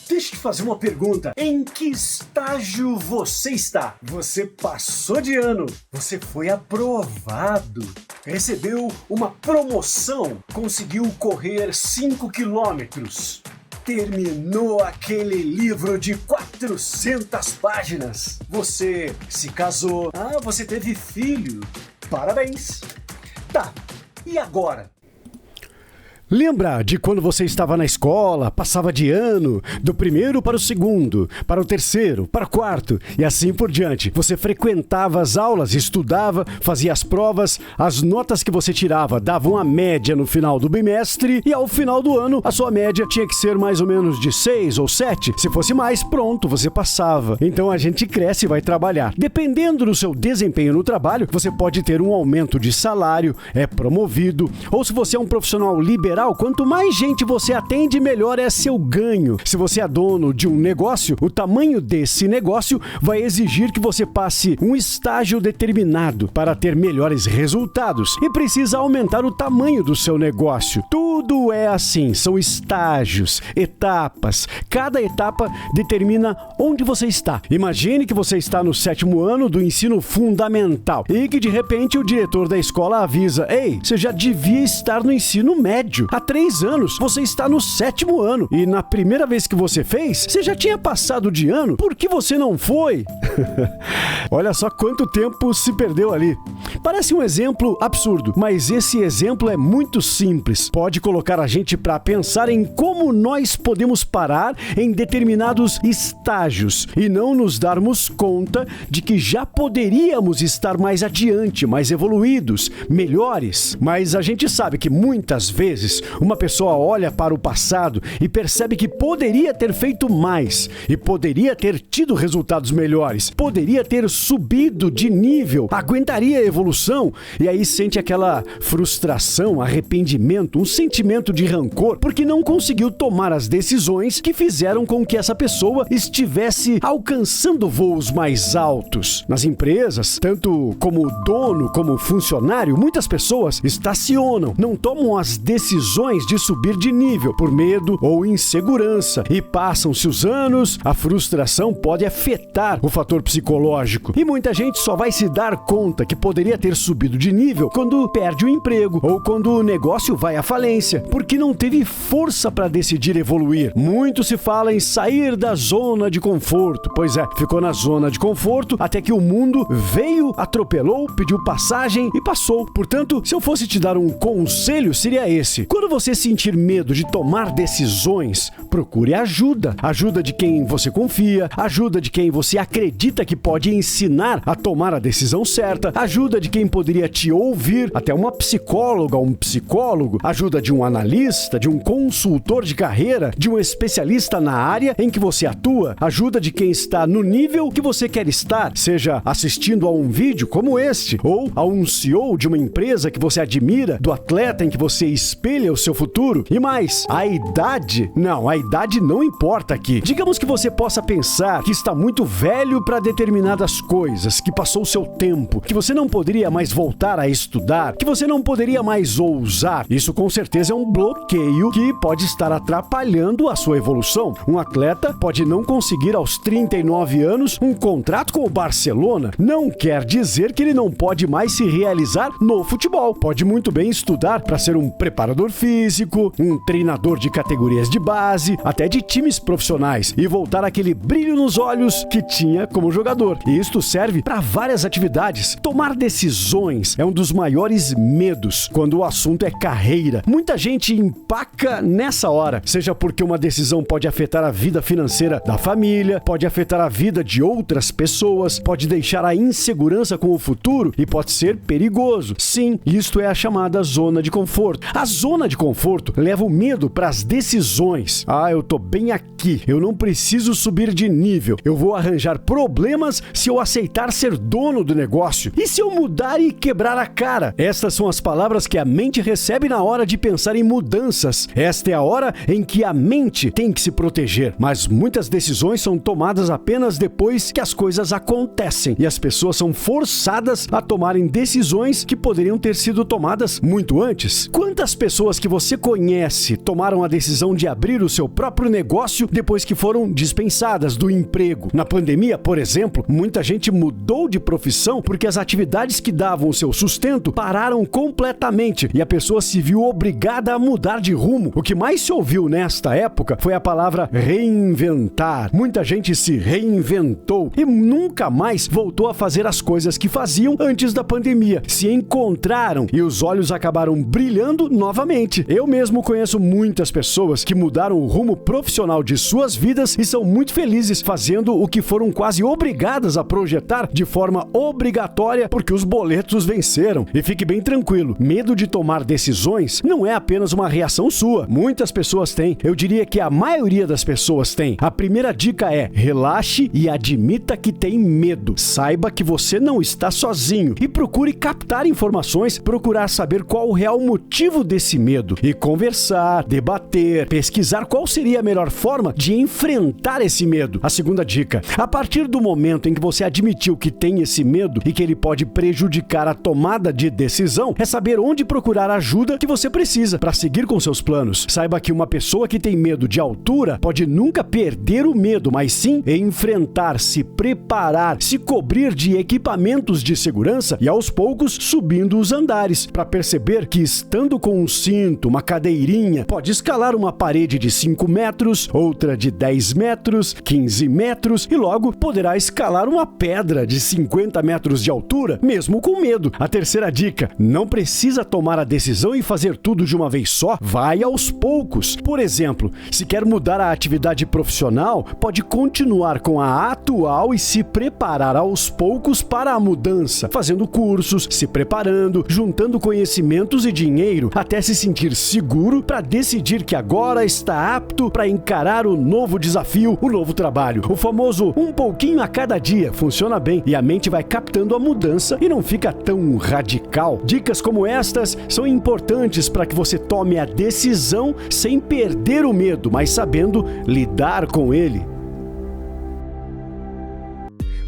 Deixa eu te fazer uma pergunta. Em que estágio você está? Você passou de ano? Você foi aprovado? Recebeu uma promoção? Conseguiu correr 5 quilômetros? Terminou aquele livro de 400 páginas? Você se casou? Você teve filho? Parabéns! Tá, e agora? Lembra de quando você estava na escola, passava de ano, do primeiro para o segundo, para o terceiro, para o quarto e assim por diante. Você frequentava as aulas, estudava, fazia as provas, as notas que você tirava davam a média no final do bimestre e ao final do ano a sua média tinha que ser mais ou menos de 6 ou 7. Se fosse mais, pronto, você passava. Então a gente cresce e vai trabalhar. Dependendo do seu desempenho no trabalho, você pode ter um aumento de salário, é promovido, ou se você é um profissional liberal, quanto mais gente você atende, melhor é seu ganho. Se você é dono de um negócio, o tamanho desse negócio vai exigir que você passe um estágio determinado para ter melhores resultados e precisa aumentar o tamanho do seu negócio. Tudo é assim, são estágios, etapas. Cada etapa determina onde você está. Imagine que você está no 7º ano do ensino fundamental e que de repente o diretor da escola avisa: ei, você já devia estar no ensino médio. Há 3 anos, você está no 7º ano e na primeira vez que você fez, você já tinha passado de ano. Por que você não foi? Olha só quanto tempo se perdeu ali. Parece um exemplo absurdo, mas esse exemplo é muito simples. Pode colocar a gente para pensar em como nós podemos parar em determinados estágios e não nos darmos conta de que já poderíamos estar mais adiante, mais evoluídos, melhores. Mas a gente sabe que muitas vezes uma pessoa olha para o passado e percebe que poderia ter feito mais e poderia ter tido resultados melhores, poderia ter subido de nível, aguentaria a evolução e aí sente aquela frustração, arrependimento, um sentimento de rancor porque não conseguiu tomar as decisões que fizeram com que essa pessoa estivesse alcançando voos mais altos. Nas empresas, tanto como dono como funcionário, muitas pessoas estacionam, não tomam as decisões de subir de nível por medo ou insegurança e passam-se os anos, a frustração pode afetar o fator psicológico e muita gente só vai se dar conta que poderia ter subido de nível quando perde o emprego ou quando o negócio vai à falência, porque não teve força para decidir evoluir. Muito se fala em sair da zona de conforto. Pois é, ficou na zona de conforto até que o mundo veio, atropelou, pediu passagem e passou. Portanto, se eu fosse te dar um conselho, seria esse: quando você sentir medo de tomar decisões, procure ajuda. Ajuda de quem você confia, ajuda de quem você acredita que pode ensinar a tomar a decisão certa, ajuda de quem poderia te ouvir, até uma psicóloga, um psicólogo, ajuda de um analista, de um consultor de carreira, de um especialista na área em que você atua, ajuda de quem está no nível que você quer estar, seja assistindo a um vídeo como este, ou a um CEO de uma empresa que você admira, do atleta em que você espelha o seu futuro. E mais, a idade não importa aqui. Digamos que você possa pensar que está muito velho para determinadas coisas, que passou o seu tempo, que você não poderia mais voltar a estudar, que você não poderia mais ousar. Isso com certeza é um bloqueio que pode estar atrapalhando a sua evolução. Um atleta pode não conseguir aos 39 anos um contrato com o Barcelona. Não quer dizer que ele não pode mais se realizar no futebol. Pode muito bem estudar para ser um preparador físico, um treinador de categorias de base, até de times profissionais e voltar aquele brilho nos olhos que tinha como jogador. E isto serve para várias atividades. Tomar decisões é um dos maiores medos quando o assunto é carreira. Muita gente empaca nessa hora, seja porque uma decisão pode afetar a vida financeira da família, pode afetar a vida de outras pessoas, pode deixar a insegurança com o futuro e pode ser perigoso. Sim, isto é a chamada zona de conforto. A zona de conforto leva o medo para as decisões. Eu tô bem aqui, eu não preciso subir de nível, eu vou arranjar problemas se eu aceitar ser dono do negócio. E se eu mudar e quebrar a cara? Estas são as palavras que a mente recebe na hora de pensar em mudanças. Esta é a hora em que a mente tem que se proteger. Mas muitas decisões são tomadas apenas depois que as coisas acontecem e as pessoas são forçadas a tomarem decisões que poderiam ter sido tomadas muito antes. Quantas pessoas pessoas que você conhece tomaram a decisão de abrir o seu próprio negócio depois que foram dispensadas do emprego? Na pandemia, por exemplo, muita gente mudou de profissão porque as atividades que davam o seu sustento pararam completamente e a pessoa se viu obrigada a mudar de rumo. O que mais se ouviu nesta época foi a palavra reinventar. Muita gente se reinventou e nunca mais voltou a fazer as coisas que faziam antes da pandemia. Se encontraram e os olhos acabaram brilhando novamente. Eu mesmo conheço muitas pessoas que mudaram o rumo profissional de suas vidas e são muito felizes fazendo o que foram quase obrigadas a projetar de forma obrigatória porque os boletos venceram. E fique bem tranquilo, medo de tomar decisões não é apenas uma reação sua. Muitas pessoas têm. Eu diria que a maioria das pessoas tem. A primeira dica é: relaxe e admita que tem medo. Saiba que você não está sozinho e procure captar informações, procurar saber qual o real motivo desse medo e conversar, debater, pesquisar qual seria a melhor forma de enfrentar esse medo. A segunda dica: a partir do momento em que você admitiu que tem esse medo e que ele pode prejudicar a tomada de decisão, é saber onde procurar a ajuda que você precisa para seguir com seus planos. Saiba que uma pessoa que tem medo de altura pode nunca perder o medo, mas sim enfrentar, se preparar, se cobrir de equipamentos de segurança e aos poucos subindo os andares, para perceber que estando com um cinto, uma cadeirinha, pode escalar uma parede de 5 metros, outra de 10 metros, 15 metros e logo poderá escalar uma pedra de 50 metros de altura, mesmo com medo. A terceira dica: não precisa tomar a decisão e fazer tudo de uma vez só, vai aos poucos. Por exemplo, se quer mudar a atividade profissional, pode continuar com a atual e se preparar aos poucos para a mudança, fazendo cursos, se preparando, juntando conhecimentos e dinheiro, até se sentir seguro para decidir que agora está apto para encarar o novo desafio, o novo trabalho. O famoso um pouquinho a cada dia funciona bem e a mente vai captando a mudança e não fica tão radical. Dicas como estas são importantes para que você tome a decisão sem perder o medo, mas sabendo lidar com ele.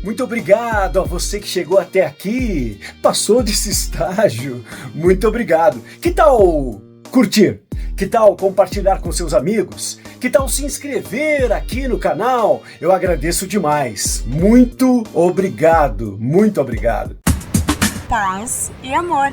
Muito obrigado a você que chegou até aqui, passou desse estágio. Muito obrigado. Que tal curtir? Que tal compartilhar com seus amigos? Que tal se inscrever aqui no canal? Eu agradeço demais. Muito obrigado. Muito obrigado. Paz e amor.